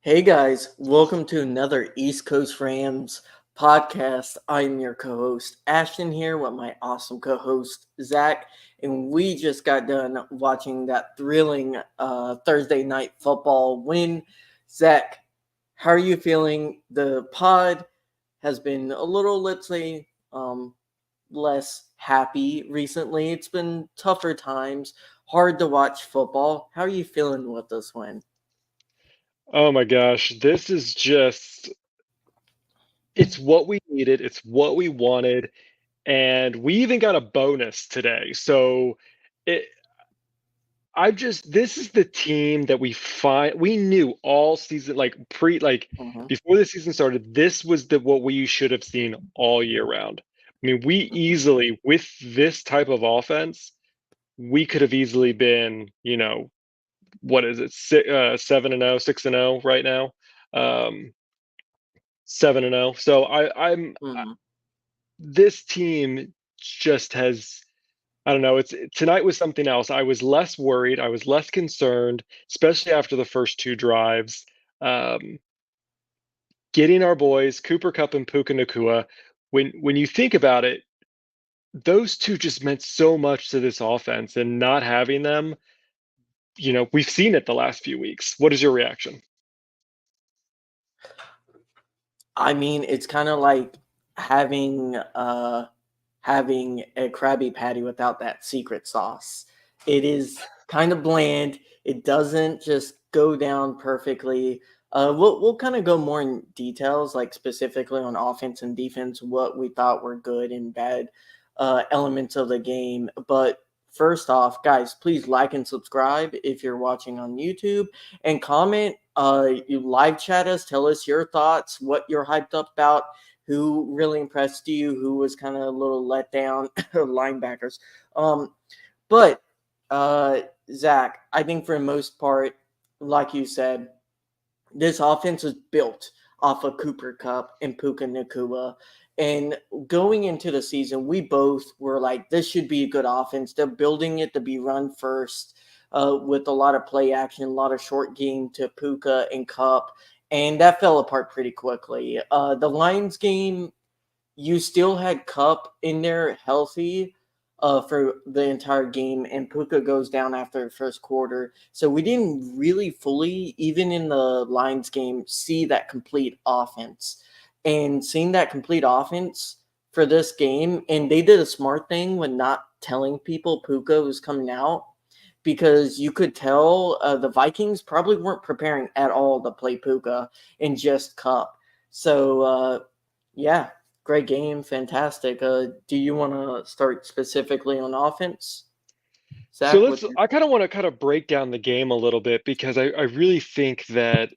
Hey guys, welcome to another East Coast Rams podcast. I'm your co-host Ashton here with my awesome co-host Zach, and we just got done watching that thrilling Thursday night football win. Zach, how are you feeling? The pod has been a little, let's say, less happy recently. It's been tougher times, hard to watch football. How are you feeling with this win? Oh my gosh, this is just it's what we needed, it's what we wanted, and we even got a bonus today. So it I just this is the team that we knew all season Mhm. before the season started, this was the what we should have seen all year round. I mean, we easily with this type of offense, we could have easily been, what is it? 7-0, 6-0 right now. Um 7-0. So Mhm. this team just has I don't know, tonight was something else. I was less worried, I was less concerned, especially after the first two drives. Um, Getting our boys Cooper Kupp and Puka Nakua, when you think about it, those two just meant so much to this offense, and not having them, we've seen it the last few weeks. What is your reaction? I mean, it's kind of like having having a Krabby Patty without that secret sauce. It is kind of bland. It doesn't just go down perfectly. We'll kind of go more in details, like specifically on offense and defense, what we thought were good and bad elements of the game. But first off, guys, please like and subscribe if you're watching on YouTube, and comment. You live chat us, tell us your thoughts, what you're hyped up about, who really impressed you, who was kind of a little let down, linebackers. Um, but Zach, I think for the most part, like you said, this offense is built off of Cooper Kupp and Puka Nakua. And going into the season, we both were like, this should be a good offense. They're building it to be run first, with a lot of play action, a lot of short game to Puka and Kupp. And that fell apart pretty quickly. The Lions game, you still had Cup in there healthy for the entire game, and Puka goes down after the first quarter. So we didn't really fully, even in the Lions game, see that complete offense. And seeing that complete offense for this game, and they did a smart thing when not telling people Puka was coming out, because you could tell the Vikings probably weren't preparing at all to play Puka and just Cup. So, yeah, great game, fantastic. Do you want to start specifically on offense, So Zach? What's your I kind of want to kind of break down the game a little bit because I really think that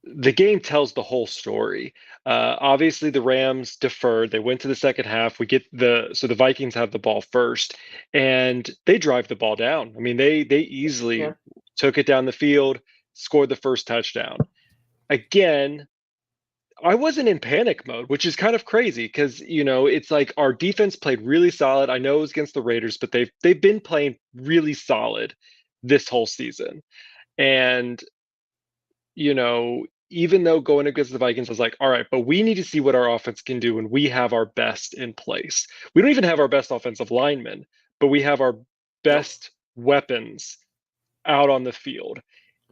the game tells the whole story. Obviously, the Rams deferred. They went to the second half. So the Vikings have the ball first, and they drive the ball down. I mean, they yeah? easily took it down the field, scored the first touchdown. Again, I wasn't in panic mode, which is kind of crazy because it's like our defense played really solid. I know it was against the Raiders, but they've been playing really solid this whole season, and even though going against the Vikings, I was like, all right, but we need to see what our offense can do when we have our best in place. We don't even have our best offensive linemen, but we have our Nope. best weapons out on the field.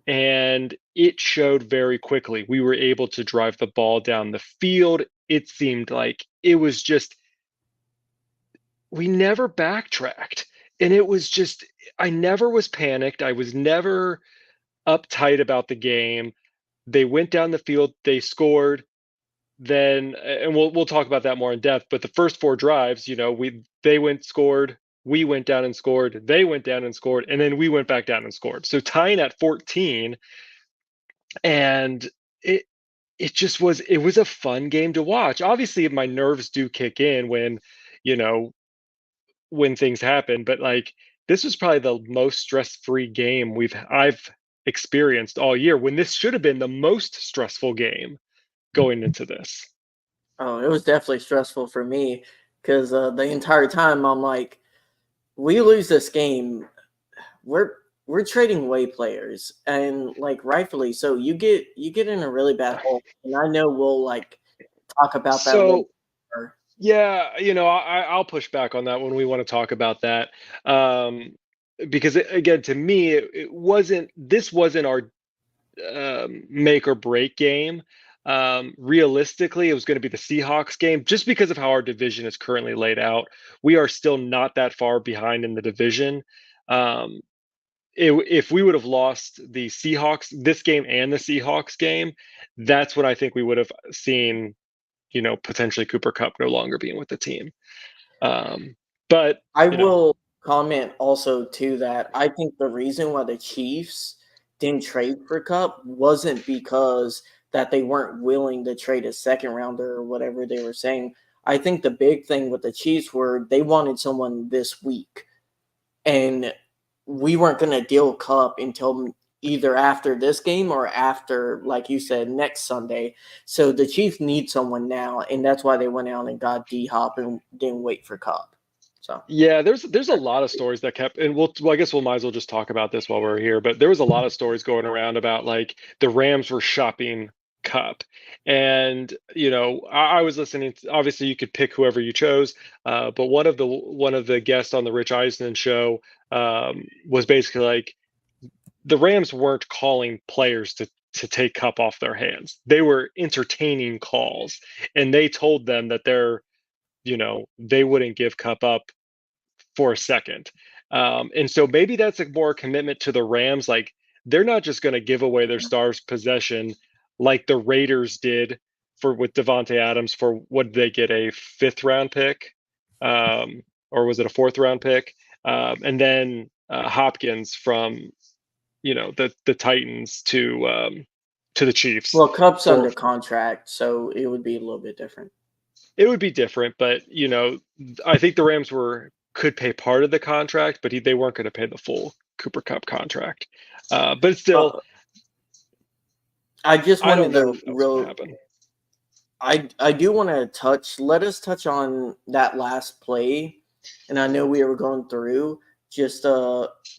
And it showed very quickly. We were able to drive the ball down the field. It seemed like it was just, we never backtracked. And it was just, I never was panicked. I was never uptight about the game. They went down the field, they scored, then and we'll talk about that more in depth, but the first four drives, they went scored, we went down and scored, they went down and scored, and then we went back down and scored. So tying at 14, and it it was a fun game to watch. Obviously, my nerves do kick in you know, when things happen, but like this was probably the most stress-free game I've experienced all year when this should have been the most stressful game going into this. Oh, it was definitely stressful for me because the entire time I'm like, we lose this game, we're we're trading away players, and like rightfully so. You get in a really bad hole, and I know we'll like talk about that So later. yeah, I'll push back on that when we want to talk about that, because again, to me, it wasn't. This wasn't our make or break game. Realistically, it was going to be the Seahawks game just because of how our division is currently laid out. We are still not that far behind in the division. Um, if we would have lost the Seahawks this game and the Seahawks game, that's when I think we would have seen, potentially Cooper Kupp no longer being with the team. But I will comment also to that. I think the reason why the Chiefs didn't trade for Cup wasn't because that they weren't willing to trade a second rounder or whatever they were saying. I think the big thing with the Chiefs were they wanted someone this week, and we weren't going to deal Cup until either after this game or after, like you said, next Sunday. So the Chiefs need someone now, and that's why they went out and got D Hop and didn't wait for Cup. So yeah, there's a lot of stories that kept, and I guess we might as well just talk about this while we're here. But there was a lot of stories going around about like the Rams were shopping Cup, and I was listening. Obviously, you could pick whoever you chose, but one of the guests on the Rich Eisen show was basically like the Rams weren't calling players to take Cup off their hands. They were entertaining calls, and they told them that they wouldn't give Cup up for a second. And so maybe that's a more commitment to the Rams. Like they're not just going to give away their stars possession like the Raiders did with Devonte Adams for what did they get, a fifth round pick, or was it a fourth round pick? And then Hopkins from the Titans to the Chiefs well, Cup's for under contract, so it would be a little bit different. it would be different, but I think the Rams could pay part of the contract, but they weren't going to pay the full Cooper Cup contract. But still, I just I don't wanted know to if that was going to real. happen. I do want to let us touch on that last play, and I know we were going through just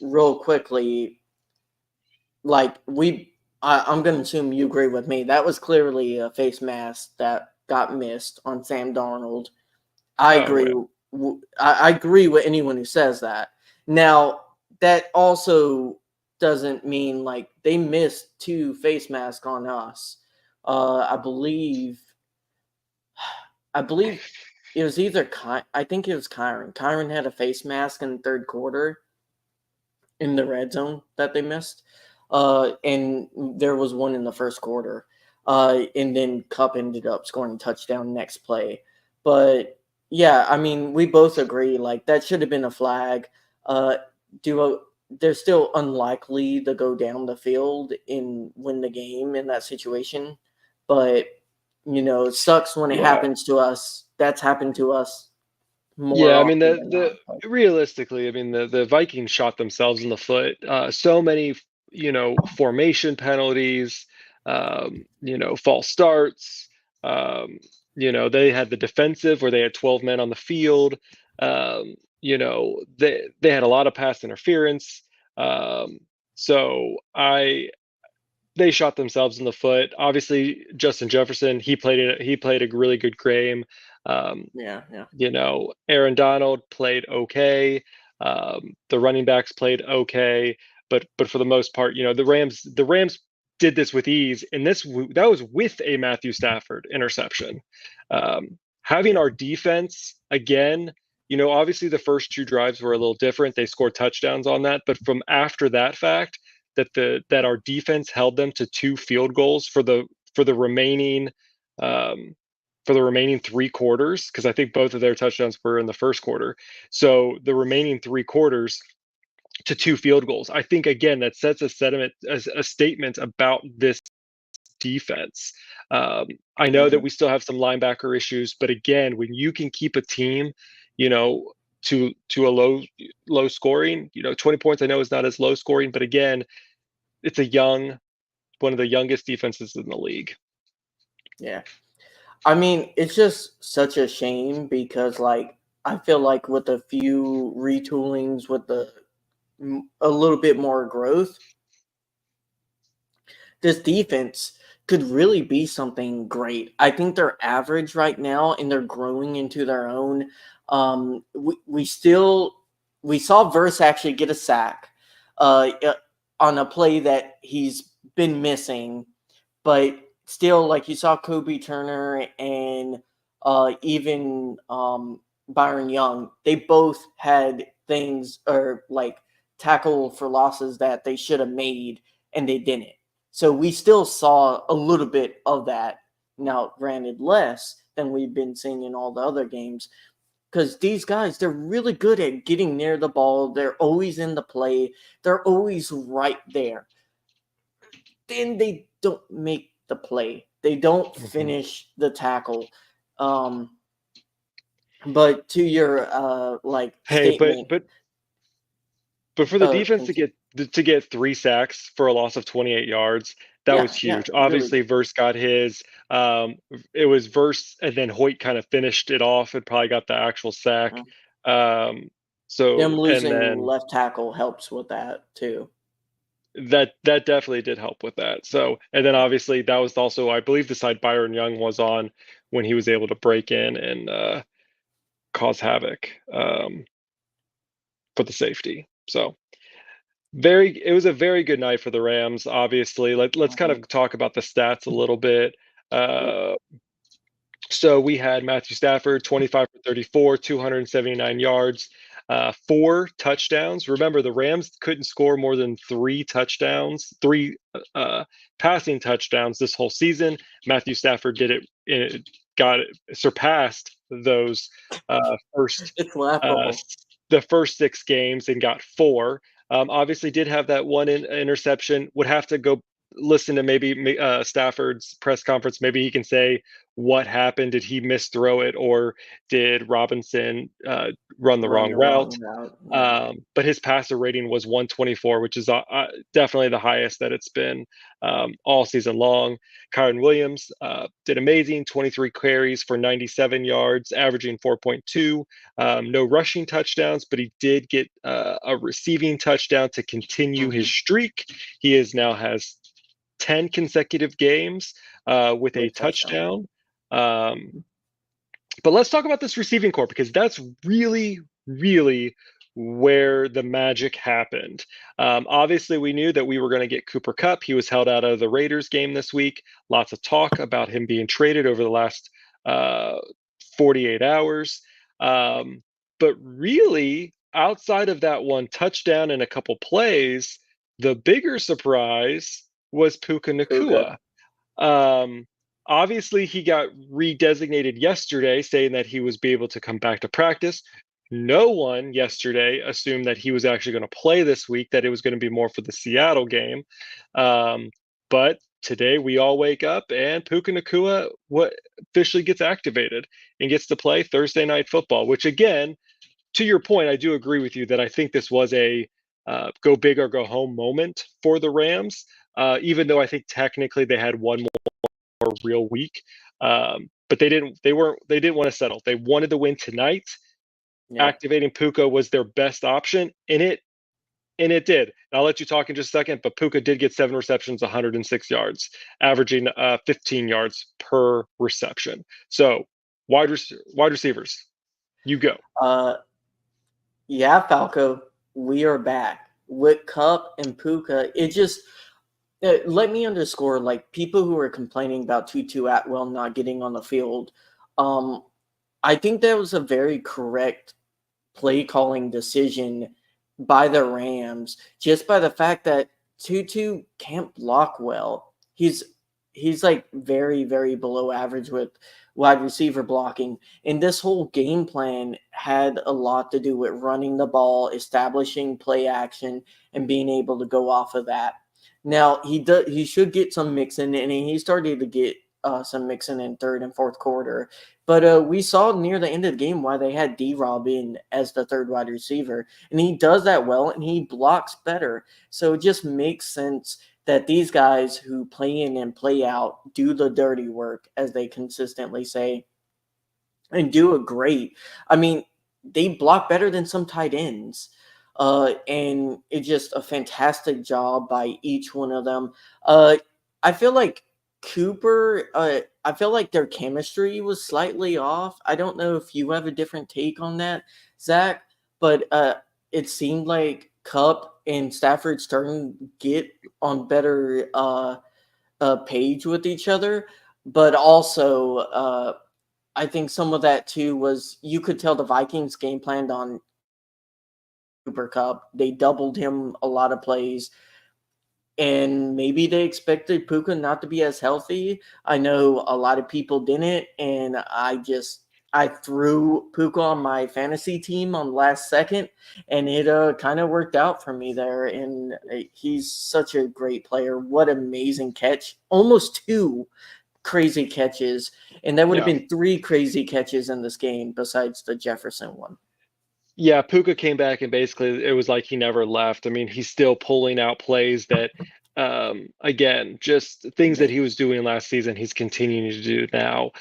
real quickly. Like I'm going to assume you agree with me. That was clearly a face mask that got missed on Sam Darnold. I Oh agree. yeah, I agree with anyone who says that. Now, that also doesn't mean like they missed two face masks on us. I believe it was either I think it was Kyron. Kyron had a face mask in the third quarter in the red zone that they missed. And there was one in the first quarter. And then Cup ended up scoring a touchdown next play. But yeah, I mean, we both agree like that should have been a flag. Uh, they're still unlikely to go down the field and win the game in that situation. But it sucks when it yeah, happens to us. That's happened to us more yeah. I mean, often than not. But realistically, I mean, the Vikings shot themselves in the foot. So many, formation penalties, false starts. Um, they had the defensive where they had 12 men on the field. They had a lot of pass interference. Um, so they shot themselves in the foot. Obviously, Justin Jefferson, he played a really good game. Um, yeah, yeah. Aaron Donald played okay. The running backs played okay, but for the most part, the Rams did this with ease, and that was with a Matthew Stafford interception. Having Yeah. our defense again, obviously the first two drives were a little different. They scored touchdowns on that, but from after that fact, that our defense held them to two field goals for the remaining um, for the remaining three quarters, because I think both of their touchdowns were in the first quarter. So the remaining three quarters to two field goals. I think again that sets a statement about this defense. I know that Mhm. we still have some linebacker issues, but again, when you can keep a team, you know, to a low scoring, 20 points I know is not as low scoring, but again, it's one of the youngest defenses in the league. Yeah. I mean, it's just such a shame because, like, I feel like with a few retoolings with the a little bit more growth, this defense could really be something great. I think they're average right now, and they're growing into their own. We saw Verse actually get a sack on a play that he's been missing, but still, like you saw Kobe Turner and even Byron Young, they both had things or like tackle for losses that they should have made and they didn't. So we still saw a little bit of that. Now, granted, less than we've been seeing in all the other games, because these guys, they're really good at getting near the ball. They're always in the play. They're always right there. Then they don't make the play. They don't Mhm. finish the tackle. But to your Hey, statement, but for the defense continue. to get 3 sacks for a loss of 28 yards, that was Yeah, huge. really Obviously, good. Verse got his. It was Verse, and then Hoyt kind of finished it off and probably got the actual sack. Mm. Um, Them and losing then left tackle helps with that too. that definitely did help with that. So, and then Yeah. obviously that was also, I believe, the side Byron Young was on when he was able to break in and cause havoc for the safety. So, it was a very good night for the Rams. Obviously, let's kind Mhm. of talk about the stats a little bit. Yeah. Uh, so we had Matthew Stafford, 25 for 34, 279 yards, 4 touchdowns. Remember, the Rams couldn't score more than 3 uh, passing touchdowns this whole season. Matthew Stafford got it, surpassed those first It's uh, laughable. the first 6 games and got 4. Obviously, did have that one interception. Would have to go listen to maybe Stafford's press conference. Maybe he can say what happened. Did he misthrow it, or did Robinson run the Run wrong the route? wrong route. Yeah. But his passer rating was 124, which is definitely the highest that it's been all season long. Kyron Williams did amazing, 23 carries for 97 yards, averaging 4.2. No rushing touchdowns, but he did get a receiving touchdown to continue his Hmm. streak. He is now has 10 consecutive games with a With touchdown. touchdown. Um, but let's talk about this receiving core because that's really, really where the magic happened. Obviously, we knew that we were going to get Cooper Kupp. He was held out of the Raiders game this week. Lots of talk about him being traded over the last uh, 48 hours. Um, but really, outside of that one touchdown and a couple plays, the bigger surprise was Puka Puka. Nakua. Um, Obviously, he got redesignated yesterday, saying that he was be able to come back to practice. No one yesterday assumed that he was actually going to play this week, that it was going to be more for the Seattle game. Um, but today we all wake up and Puka Nakua officially gets activated and gets to play Thursday night football, which again, to your point, I do agree with you that I think this was a go big or go home moment for the Rams. Even though I think technically they had one real week. But they didn't. They weren't. They didn't want to settle. They wanted to win tonight. Yeah. Activating Puka was their best option, and it did. And I'll let you talk in just a second. But Puka did get 7 receptions, 106 yards, averaging 15 yards per reception. So wide receivers, you go. Uh, yeah, Falco, we are back with Cup and Puka. It just let me underscore, like people who are complaining about Tutu Atwell not getting on the field. Um, I think that was a very correct play calling decision by the Rams, just by the fact that Tutu can't block well. He's like very, very below average with wide receiver blocking. And this whole game plan had a lot to do with running the ball, establishing play action, and being able to go off of that. Now he should get some mixing, and he started to get some mixing in third and fourth quarter. But we saw near the end of the game why they had D-Rob in as the third wide receiver, and he does that well, and he blocks better. So it just makes sense that these guys who play in and play out do the dirty work, as they consistently say, and do it great. I mean, they block better than some tight ends. And it's just a fantastic job by each one of them. Uh, I feel like I feel like their chemistry was slightly off. I don't know if you have a different take on that, Zach, but it seemed like Cup and Stafford starting to get on better page with each other, but also I think some of that too was you could tell the Vikings game planned on Cooper Cup. They doubled him a lot of plays, and maybe they expected Puka not to be as healthy. I know a lot of people didn't, and I threw Puka on my fantasy team on the last second, and it kind of worked out for me there. And he's such a great player. What amazing catch! Almost two crazy catches, and that would have Yeah. been three crazy catches in this game besides the Jefferson one. Yeah, Puka came back and basically it was like he never left. I mean, he's still pulling out plays that, again, just things that he was doing last season, he's continuing to do now.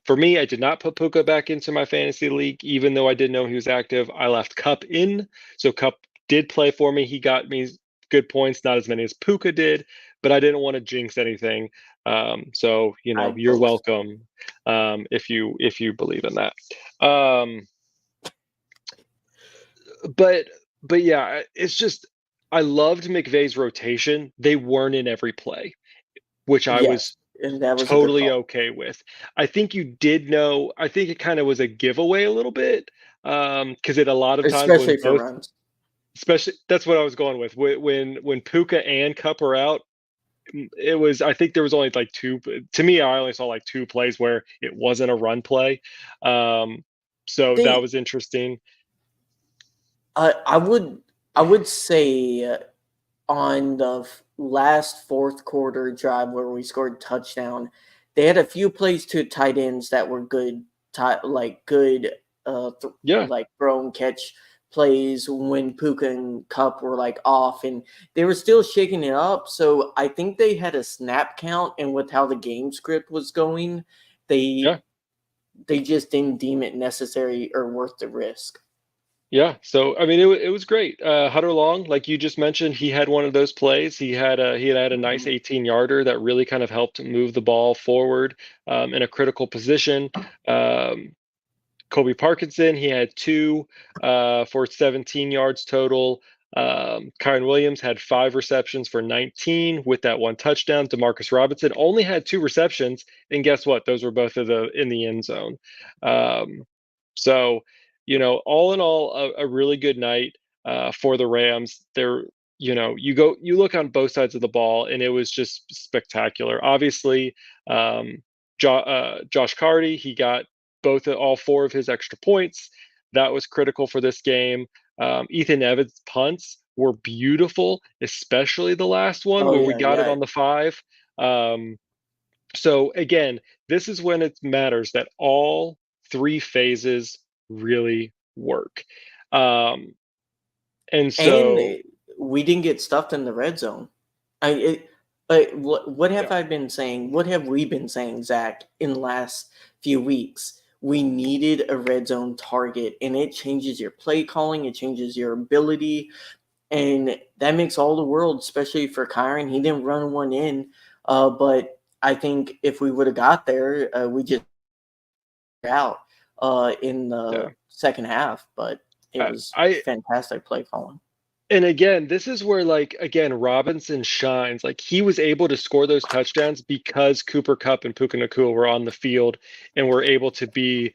For me, I did not put Puka back into my fantasy league, even though I did know he was active. I left Cup in, so Cup did play for me. He got me good points, not as many as Puka did, but I didn't want to jinx anything. So I you're hope welcome, if you believe in that. Um, but but yeah, it's just I loved McVay's rotation. They weren't in every play, which I yes, was and that was a good totally call, okay with. I think you did know. I think it kind of was a giveaway a little bit, because it a lot of times when especially for both, runs. especially that's what I was going with. When Puka and Cup are out, it was I think there was only like two. To me, I only saw like two plays where it wasn't a run play. Um, so that They was interesting. I would say on the last fourth quarter drive where we scored touchdown, they had a few plays to tight ends that were good, like good, Yeah, like throw and catch plays when Puka and Cup were like off, and they were still shaking it up. So I think they had a snap count, and with how the game script was going, they yeah. they just didn't deem it necessary or worth the risk. Yeah, so I mean, it was great. Hunter Long, like you just mentioned, he had one of those plays. He had a nice Mhm. 18-yarder that really kind of helped move the ball forward, in a critical position. Um, Kobe Parkinson, he had two, for 17 yards total. Kyron Williams had 5 receptions for 19 with that one touchdown. Demarcus Robinson only had 2 receptions, and guess what? Those were both of the in the end zone. Um, so, all in all, a really good night, for the Rams. You look on both sides of the ball, and it was just spectacular. Obviously, Josh Carty, he got all four of his extra points. That was critical for this game. Ethan Evans' punts were beautiful, especially the last one Oh where we yeah, got it yeah. on the 5. Um, so again, this is when it matters that all three phases really work. Um, and And so, we didn't get stuffed in the red zone. I it, but what have yeah, I been saying? What have we been saying, Zach, in the last few weeks? We needed a red zone target, and it changes your play calling, it changes your ability, and that makes all the world, especially for Kyron. He didn't run one in, but I think if we would have got there, we just out in yeah. the second half. But it I, was I fantastic play calling. And again, this is where, like, again, Robinson shines. Like, he was able to score those touchdowns because Cooper Cup and Puka Nakua were on the field and were able to be,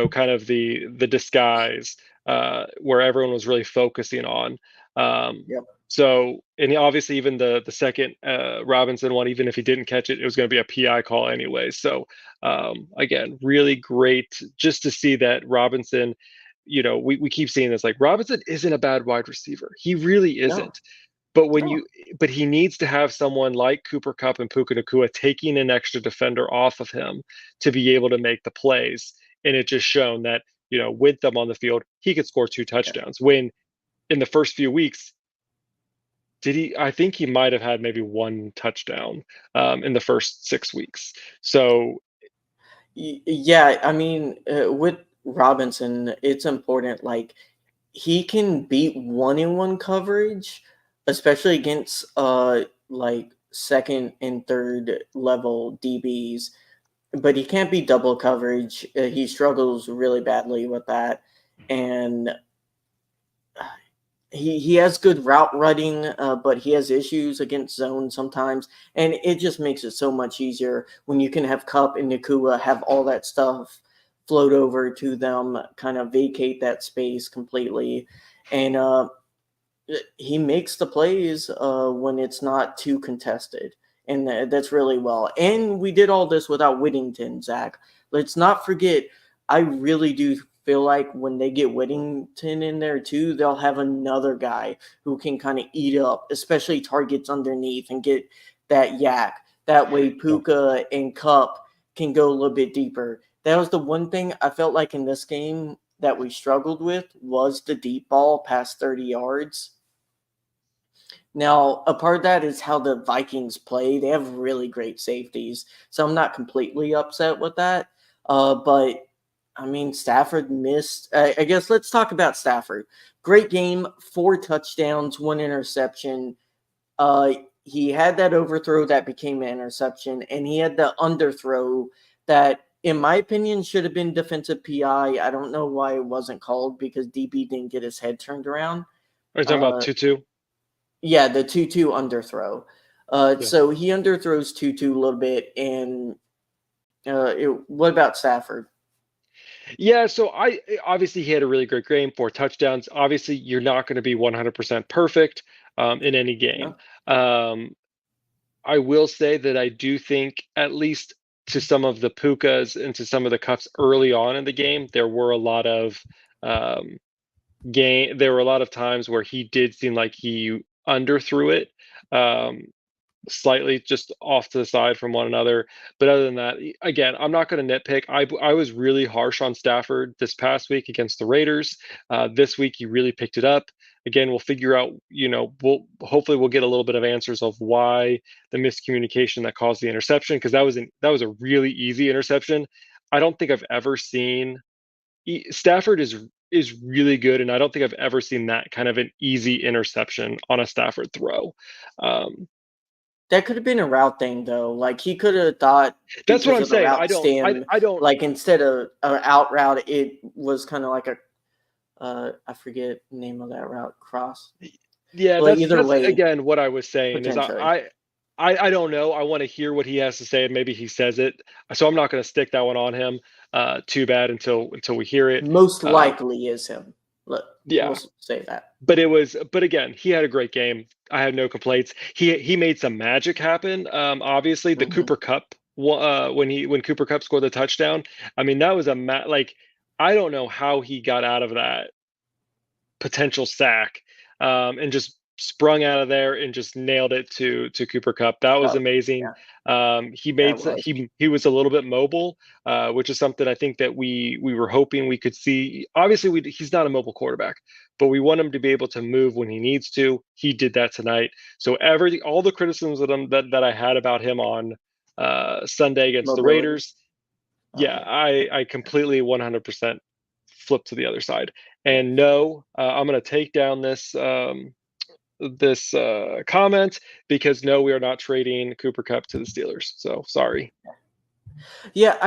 kind of the disguise, where everyone was really focusing on. Um, Yep. so, and obviously, even the second, Robinson one, even if he didn't catch it, it was going to be a PI call anyway. So, again, really great just to see that Robinson, we keep seeing this, like, Robinson isn't a bad wide receiver. He really No. isn't. But No. but he needs to have someone like Cooper Cup and Puka Nakua taking an extra defender off of him to be able to make the plays. And it just shown that, with them on the field, he could score 2 touchdowns. When in the first few weeks, I think he might have had maybe one touchdown, in the first 6 weeks. So Yeah, I mean, with Robinson, it's important. Like he can beat 1-on-1 coverage, especially against like second and third level DBs, but he can't beat double coverage. He struggles really badly with that, and he has good route running, but he has issues against zone sometimes, and it just makes it so much easier when you can have Kupp and Nakua have all that stuff float over to them, kind of vacate that space completely, and he makes the plays when it's not too contested, and that's really well. And we did all this without Whittington, Zach. Let's not forget. I really do feel like when they get Whittington in there too, they'll have another guy who can kind of eat up, especially targets underneath and get that yak. That way, Yeah. Puka and Kupp can go a little bit deeper. That was the one thing I felt like in this game that we struggled with was the deep ball past 30 yards. Now, a part of that is how the Vikings play. They have really great safeties, so I'm not completely upset with that. But I mean, Stafford missed. I guess let's talk about Stafford. Great game, 4 touchdowns, 1 interception. Uh, he had that overthrow that became an interception, and he had the underthrow that, in my opinion, should have been defensive PI. I don't know why it wasn't called because DB didn't get his head turned around. Are you talking about Uh, 2-2? yeah, the 2-2 underthrow. Yeah. So he underthrows 2-2 a little bit. And what about Stafford? Yeah, so I obviously he had a really great game, 4 touchdowns. Obviously, you're not going to be 100% perfect in any game. No? Um, I will say that I do think, at least to some of the Pukas and to some of the Cups early on in the game, there were a lot of um, There were a lot of times where he did seem like he underthrew it. Um, Slightly just off to the side from one another. But other than that, again, I'm not going to nitpick. I was really harsh on Stafford this past week against the Raiders. This week he really picked it up. Again, we'll figure out. We'll hopefully we'll get a little bit of answers of why the miscommunication that caused the interception, because that was a really easy interception. I don't think I've ever seen Stafford is really good, and I don't think I've ever seen that kind of an easy interception on a Stafford throw. Um, That could have been a route thing, though. Like, he could have thought That's what because I'm of the saying. route stem, I don't. like, instead of an out route, it was kind of like a, I forget the name of that route, cross. Yeah, But either that's way, again what I was saying is potentially. I don't know. I want to hear what he has to say, and maybe he says it. So I'm not going to stick that one on him. Too bad until we hear it. Most Uh, likely is him. Look, we'll yeah, say that. but again, he had a great game. I had no complaints. He made some magic happen. Obviously the Hmm. Cooper Cup, when Cooper Cup scored the touchdown. I mean, that was like, I don't know how he got out of that potential sack, and just sprung out of there and just nailed it to Cooper Cup. That was Cup. amazing. Yeah, that was. He was a little bit mobile, which is something I think that we were hoping we could see. Obviously, he's not a mobile quarterback, but we want him to be able to move when he needs to. He did that tonight. So all the criticisms of him that I had about him on Sunday against the Mobility. Raiders, Oh, yeah, yeah. I completely 100% flip to the other side. Yeah. And no, I'm going to take down this comment, because no, we are not trading Cooper Cup to the Steelers. So sorry. Yeah,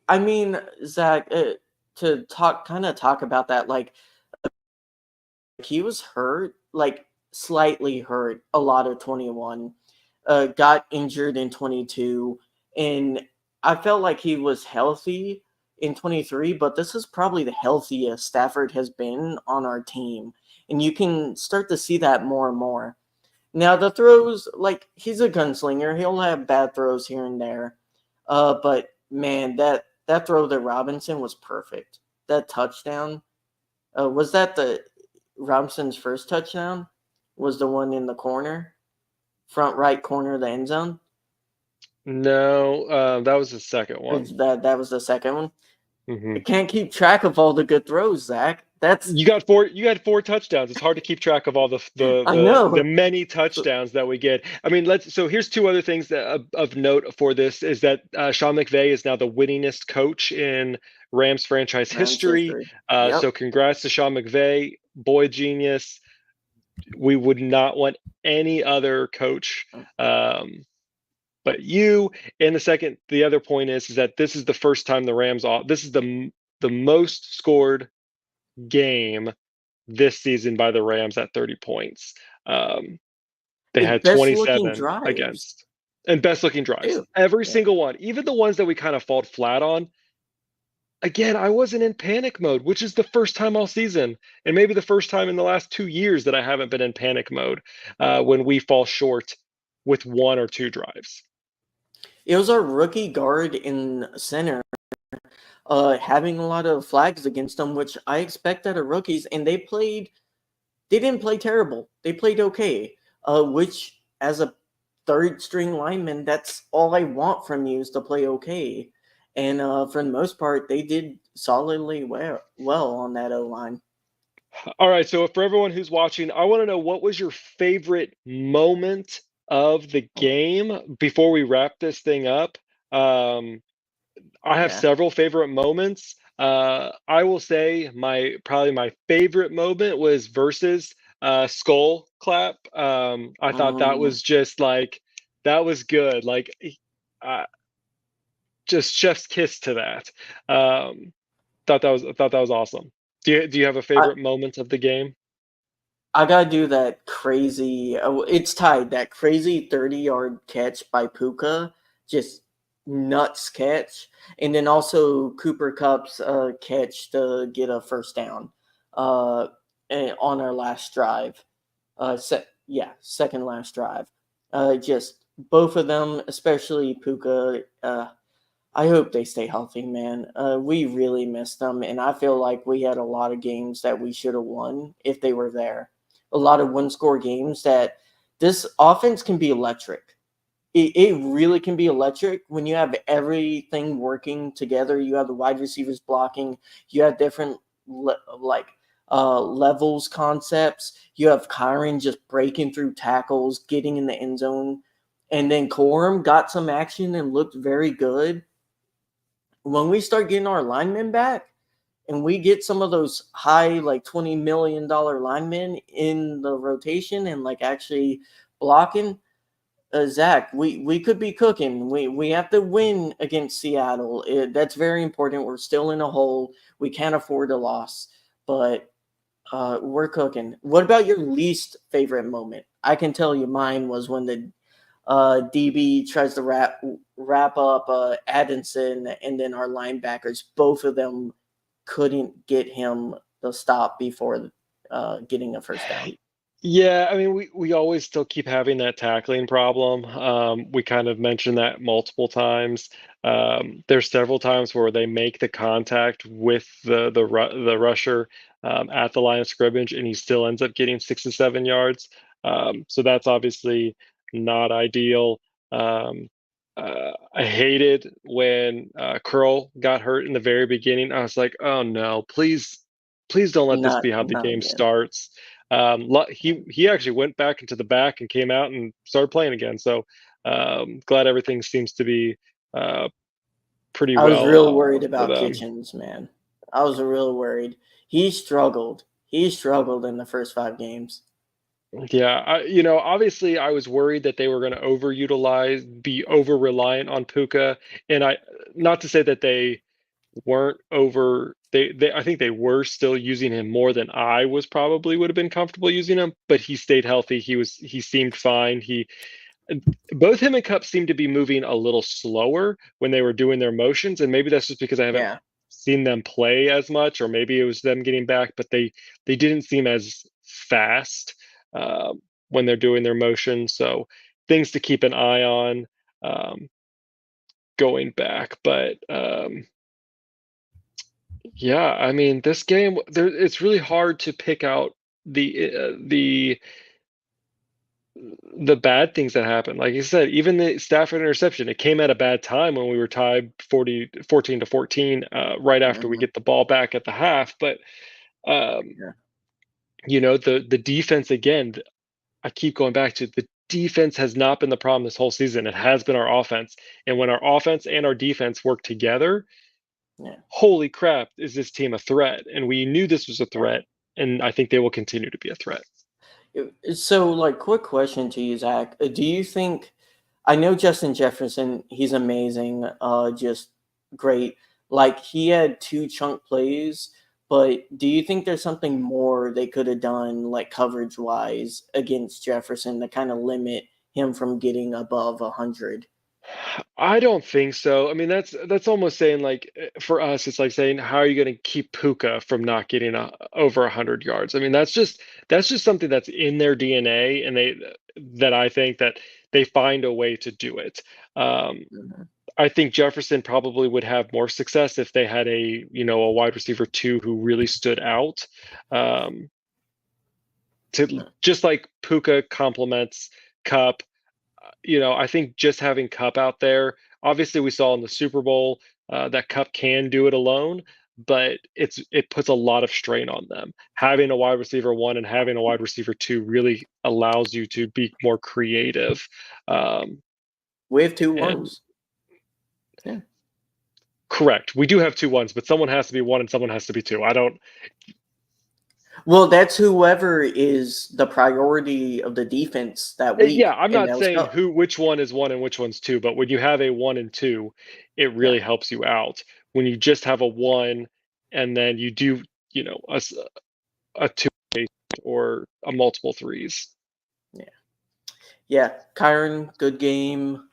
I mean, Zach, to talk about that, like he was hurt, like slightly hurt a lot of 21, got injured in 22, and I felt like he was healthy in 23, but this is probably the healthiest Stafford has been on our team, and you can start to see that more and more. Now the throws, like he's a gunslinger, he'll have bad throws here and there, but man, that throw to Robinson was perfect. That touchdown, was that the Robinson's first touchdown? Was the one in the corner, front right corner of the end zone? No, that was the second Or one. that was the second one? I Hmm. can't keep track of all the good throws, Zach. That's You had 4 touchdowns. It's hard to keep track of all I the know. many So, touchdowns that we get. I mean, so here's two other things of note for this is that Sean McVay is now the winningest coach in Rams franchise Rams history. history. So Yep. congrats to Sean McVay. boy genius. We would not want any other coach but you. And the other point is that this is the first time the Rams off. This is the most scored game this season by the Rams at 30 points. They And had best looking 27 drives against, and best looking drives. too. Every Yeah. single one, even the ones that we kind of fall flat on. Again, I wasn't in panic mode, which is the first time all season, and maybe the first time in the last 2 years that I haven't been in panic mode when we fall short with one or two drives. It was our rookie guard in center having a lot of flags against them, which I expect out of rookies, and they didn't play terrible. They played okay, which as a third string lineman, that's all I want from you is to play okay. And for the most part, they did solidly well on that O line. All right, so for everyone who's watching, I want to know, what was your favorite moment of the Oh, game before we wrap this thing up. I have yeah. several favorite moments. I will say probably my favorite moment was versus skull clap. I thought that Mm, was just like, that was good. Like, uh, just chef's kiss to that. Thought that was awesome. Do you have a I, favorite moment of the game? I gotta do that crazy. It's tied. That crazy 30-yard catch by Puka, just nuts catch, and then also Cooper Cup's catch to get a first down, uh, on our last drive. Second last drive. Just both of them, especially Puka. I hope they stay healthy, man. We really missed them, and I feel like we had a lot of games that we should have won if they were there. A lot of one-score games that this offense can be electric. It really can be electric when you have everything working together. You have the wide receivers blocking. You have different levels concepts. You have Kyron just breaking through tackles, getting in the end zone, and then Corum got some action and looked very good. When we start getting our linemen back and we get some of those high like $20 million linemen in the rotation and like actually blocking, Zach, we could be cooking. We have to win against Seattle. That's very important. We're still in a hole. We can't afford a loss, but we're cooking. What about your least favorite moment? I can tell you mine was when the DB tries to wrap up Addison, and then our linebackers, both of them couldn't get him to stop before getting a first down. Yeah, I mean, we always still keep having that tackling problem. We kind of mentioned that multiple times. There's several times where they make the contact with the rusher at the line of scrimmage, and he still ends up getting 6 to 7 yards. So that's obviously not ideal. I hated when Curl got hurt in the very beginning. I was like, oh no, please don't let this be how the Not game again. starts. He actually went back into the back and came out and started playing again. So glad everything seems to be uh, pretty I was well real worried for about them. Kitchens, man. I was real worried. He struggled. He struggled in the first 5 games. Yeah, obviously I was worried that they were going to be over reliant on Puka, and not to say that they weren't over. I think they were still using him more than I was probably would have been comfortable using him, but he stayed healthy. He seemed fine. Both him and Cup seemed to be moving a little slower when they were doing their motions, and maybe that's just because I haven't Yeah. seen them play as much, or maybe it was them getting back, but they didn't seem as fast uh, when they're doing their motions. So things to keep an eye on um, going back. But yeah, I mean, this game, it's really hard to pick out the bad things that happened. Like you said, even the Stafford interception, it came at a bad time when we were tied 14 to 14, right after we Hmm. get the ball back at the half. But um, Yeah. the defense again, I keep going back to the defense has not been the problem this whole season. It has been our offense. And when our offense and our defense work together, Yeah. holy crap, is this team a threat? And we knew this was a Yeah. threat. and I think they will continue to be a threat. So, like, quick question to you, Zach. Do you think? I know Justin Jefferson. He's amazing. Just great. Like, he had two chunk plays, but do you think there's something more they could have done, like coverage wise, against Jefferson to kind of limit him from getting above 100? I don't think so. I mean, that's almost saying like for us, it's like saying how are you going to keep Puka from not getting over 100 yards? I mean, that's just something that's in their DNA, and that I think that they find a way to do it. Um, Mhm. I think Jefferson probably would have more success if they had a wide receiver two who really stood out. Um, to just like Puka complements Cup, I think just having Cup out there, obviously we saw in the Super Bowl that Cup can do it alone, but it puts a lot of strain on them. Having a wide receiver one and having a wide receiver two really allows you to be more creative. Um, We have two and ones. Yeah. correct, we do have two ones, but someone has to be one and someone has to be two. I don't. Well, that's whoever is the priority of the defense that Yeah, week, I'm and not that was saying Cup. which one is one and which one's two, but when you have a one and two, it Yeah. really helps you out. When you just have a one and then you do, a two or a multiple threes. Yeah. Yeah. Kyron, good game.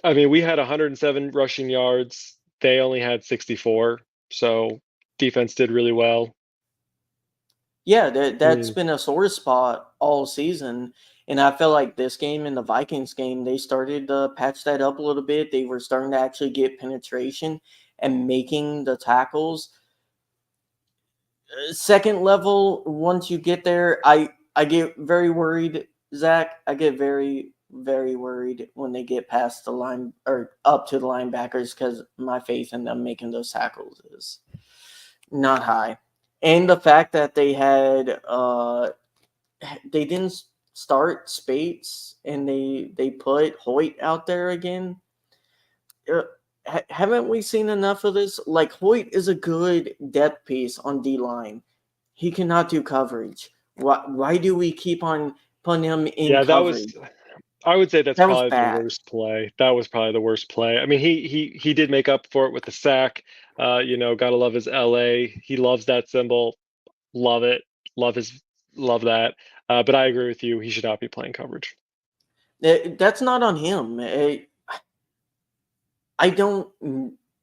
I mean, we had 107 rushing yards. They only had 64. So defense did really well. Yeah, I that's mean, been a sore spot all season. And I feel like this game and the Vikings game, they started to patch that up a little bit. They were starting to actually get penetration and making the tackles. Second level, once you get there, I get very worried, Zach. I get very, very worried when they get past the line or up to the linebackers because my faith in them making those tackles is not high. And the fact that they didn't start Spates and they put Hoyt out there again. Uh, haven't we seen enough of this? Like, Hoyt is a good depth piece on D line. He cannot do coverage. Why do we keep on putting him in yeah, coverage? I would say that's That was probably the bad. worst play. That was probably the worst play. I mean, he did make up for it with the sack. Gotta love his LA. He loves that symbol. Love it. Love his love that. But I agree with you. He should not be playing coverage. That's not on him. I don't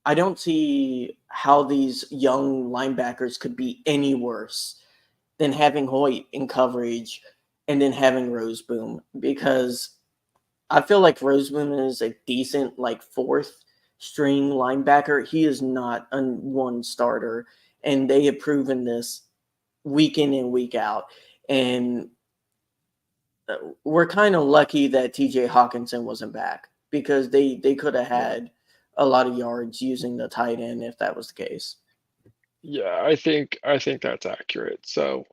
I don't see how these young linebackers could be any worse than having Hoyt in coverage and then having Roseboom, because I feel like Roseboom is a decent like fourth string linebacker. He is not a one starter, and they have proven this week in and week out. And we're kind of lucky that TJ Hawkinson wasn't back, because they could have Yeah. had a lot of yards using the tight end if that was the case. Yeah, I think that's accurate. So,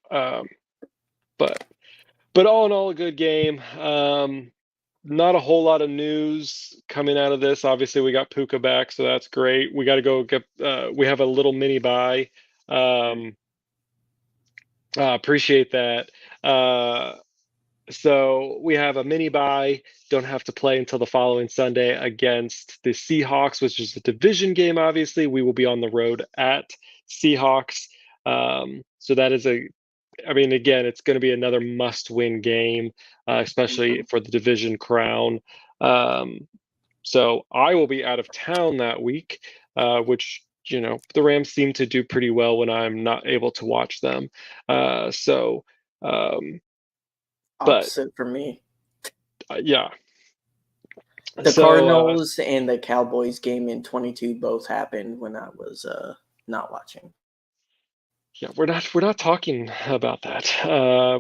but all in all, a good game. Not a whole lot of news coming out of this. Obviously, we got Puka back, so that's great. We got to go get. We have a little mini bye. Um, Appreciate that. Uh, So we have a mini bye. Don't have to play until the following Sunday against the Seahawks, which is a division game. Obviously, we will be on the road at Seahawks. So that is I mean, again, it's going to be another must-win game, especially Mhm. for the division crown. Um, so I will be out of town that week, which the Rams seem to do pretty well when I'm not able to watch them. So. Um, but Opposite for me. Yeah. The So Cardinals and the Cowboys game in 22 both happened when I was not watching. yeah, we're not talking about that.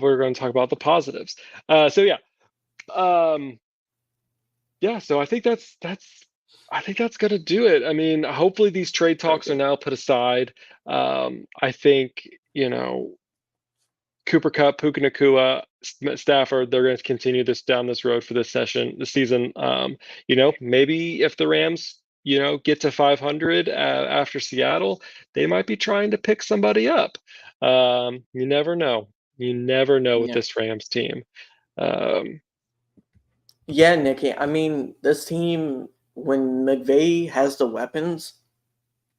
We're going to talk about the positives. So yeah, um, yeah. So I think that's gonna do it. I mean, hopefully these trade talks are Perfect. now put aside. I think Cooper Cup, Puka Nakua, Stafford, they're going to continue this down this road for this season. Maybe if the Rams get to 500 after Seattle, they might be trying to pick somebody up. You never know. You never know with Yeah. this Rams team. Um, Yeah, Nikki. I mean, this team, when McVay has the weapons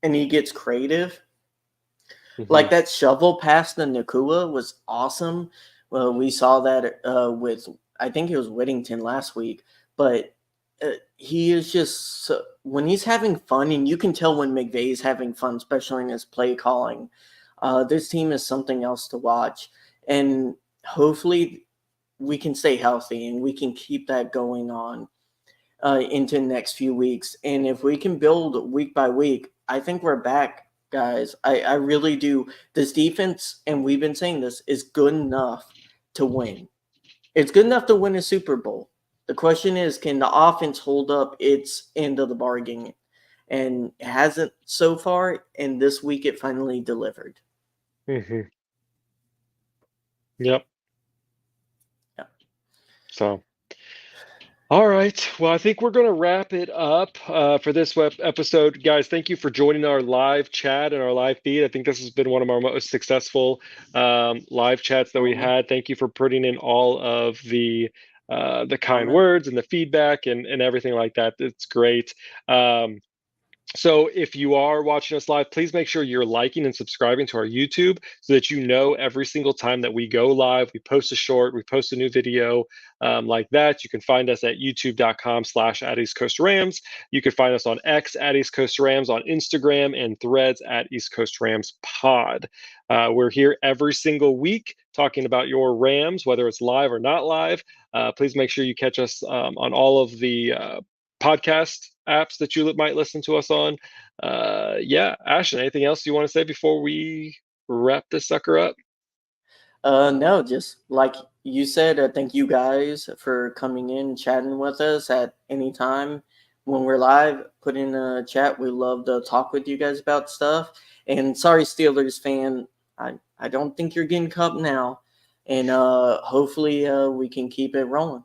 and he gets creative, like mhm. that shovel pass to Nakua was awesome. Well, we saw that with, I think it was Whittington last week, but he is just when he's having fun, and you can tell when McVay is having fun, especially in his play calling. This team is something else to watch, and hopefully we can stay healthy and we can keep that going on into the next few weeks. And if we can build week by week, I think we're back, guys. I really do. This defense, and we've been saying this, is good enough to win. It's good enough to win a Super Bowl. The question is, can the offense hold up its end of the bargain? And it hasn't so far. And this week it finally delivered. Mhm. Yep. Yeah. So, all right. Well, I think we're going to wrap it up for this episode. Guys, thank you for joining our live chat and our live feed. I think this has been one of our most successful live chats that we Absolutely. had. Thank you for putting in all of the kind Comment. words and the feedback and everything like that. It's great. So if you are watching us live, please make sure you're liking and subscribing to our YouTube so that you know every single time that we go live, we post a short, we post a new video like that. You can find us at youtube.com/@East Coast Rams. You can find us on X at East Coast Rams, on Instagram and Threads at East Coast Rams Pod. We're here every single week talking about your Rams, whether it's live or not live. Please make sure you catch us on all of the podcast apps that you might listen to us on. Yeah, Ashton, anything else you want to say before we wrap this sucker up? No, just like you said, thank you guys for coming in, chatting with us at any time when we're live. Put in a chat. We love to talk with you guys about stuff. And sorry, Steelers fan, I don't think you're getting cup now. And hopefully we can keep it rolling.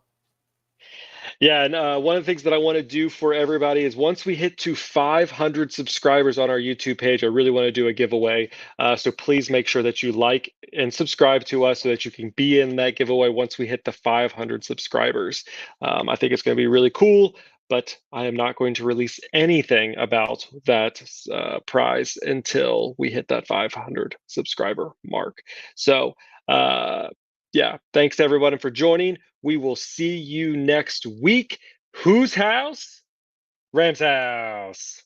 Yeah, and one of the things that I want to do for everybody is once we hit to 500 subscribers on our YouTube page, I really want to do a giveaway. So please make sure that you like and subscribe to us so that you can be in that giveaway once we hit the 500 subscribers. I think it's going to be really cool, but I am not going to release anything about that prize until we hit that 500 subscriber mark. So, yeah, thanks everyone for joining. We will see you next week. Whose house? Rams house.